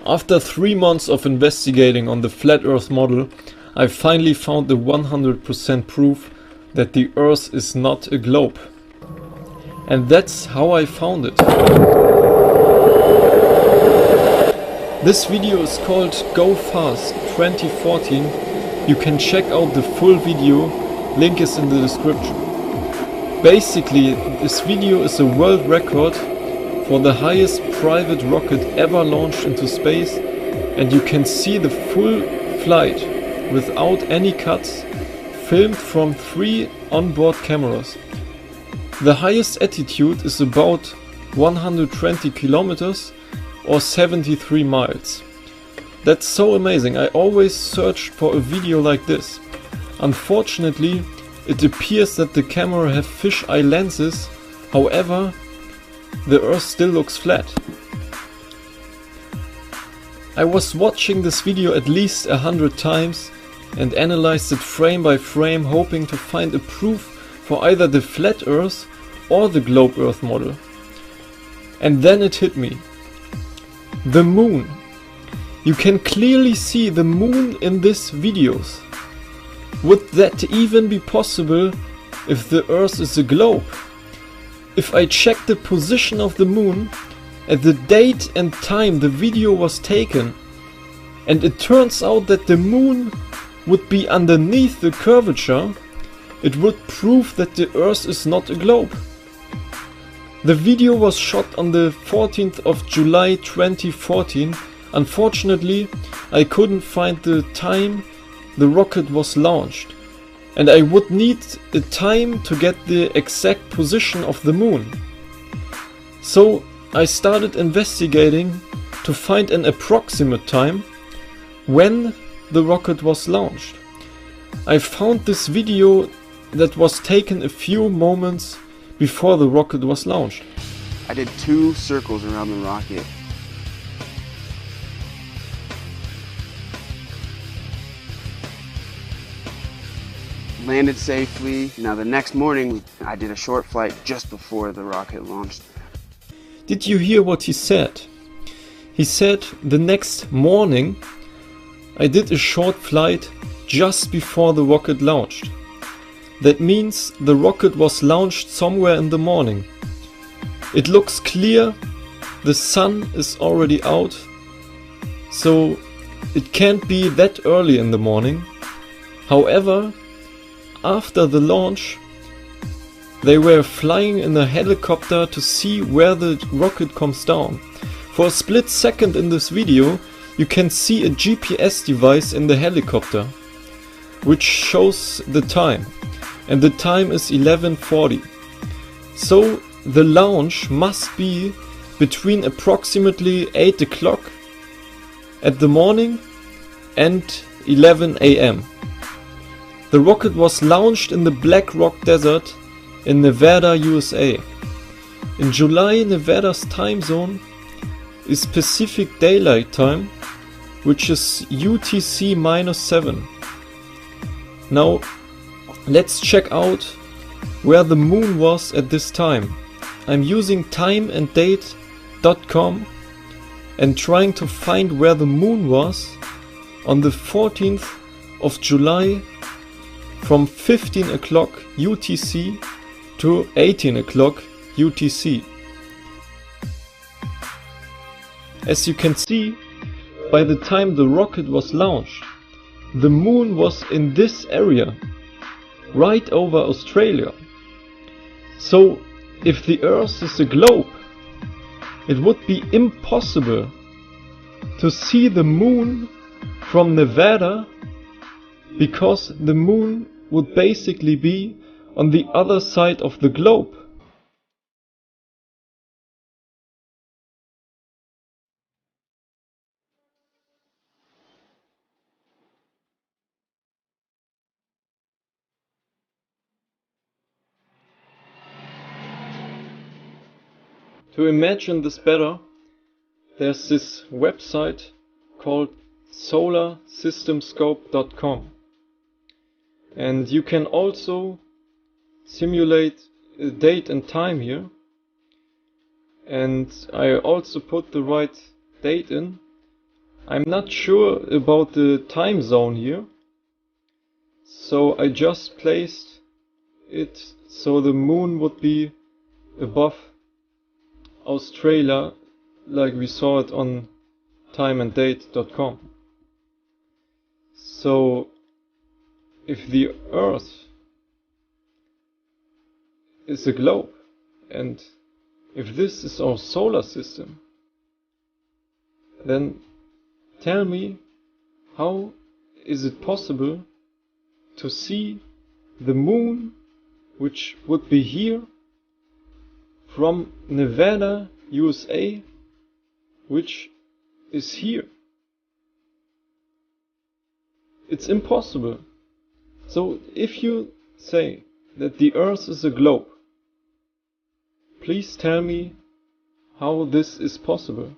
After 3 months of investigating on the flat Earth model, I finally found the 100% proof that the Earth is not a globe. And that's how I found it. This video is called Go Fast 2014. You can check out the full video, link is in the description. Basically, this video is a world record for the highest private rocket ever launched into space, and you can see the full flight without any cuts, filmed from 3 onboard cameras. The highest altitude is about 120 kilometers or 73 miles. That's so amazing. I always searched for a video like this. Unfortunately, it appears that the camera have fisheye lenses, however, the Earth still looks flat. I was watching this video at least 100 times and analyzed it frame by frame, hoping to find a proof for either the flat Earth or the globe Earth model. And then it hit me. The moon. You can clearly see the moon in these videos. Would that even be possible if the Earth is a globe? If I check the position of the moon at the date and time the video was taken, and it turns out that the moon would be underneath the curvature, it would prove that the Earth is not a globe. The video was shot on the 14th of July 2014. Unfortunately, I couldn't find the time the rocket was launched, and I would need a time to get the exact position of the moon. So I started investigating to find an approximate time when the rocket was launched. I found this video that was taken a few moments before the rocket was launched. I did 2 circles around the rocket. Landed safely. Now the next morning I did a short flight just before the rocket launched. Did you hear what he said? He said the next morning I did a short flight just before the rocket launched. That means the rocket was launched somewhere in the morning. It looks clear, the sun is already out, so it can't be that early in the morning. However, after the launch, they were flying in a helicopter to see where the rocket comes down. For a split second in this video, you can see a GPS device in the helicopter, which shows the time. And the time is 11:40. So the launch must be between approximately 8 o'clock at the morning and 11 AM. The rocket was launched in the Black Rock Desert in Nevada, USA. In July, Nevada's time zone is Pacific Daylight Time, which is UTC -7. Now, let's check out where the moon was at this time. I'm using timeanddate.com and trying to find where the moon was on the 14th of July from 15 o'clock UTC to 18 o'clock UTC. As you can see, by the time the rocket was launched, the moon was in this area, right over Australia. So, if the Earth is a globe, it would be impossible to see the moon from Nevada, because the moon would basically be on the other side of the globe. To imagine this better, there's this website called solarsystemscope.com, and you can also simulate a date and time here, and I also put the right date in I'm not sure about the time zone here, so I just placed it so the moon would be above Australia, like we saw it on timeanddate.com. So if the Earth is a globe, and if this is our solar system, then tell me, how is it possible to see the moon, which would be here, from Nevada, USA, which is here? It's impossible. So if you say that the Earth is a globe, please tell me how this is possible.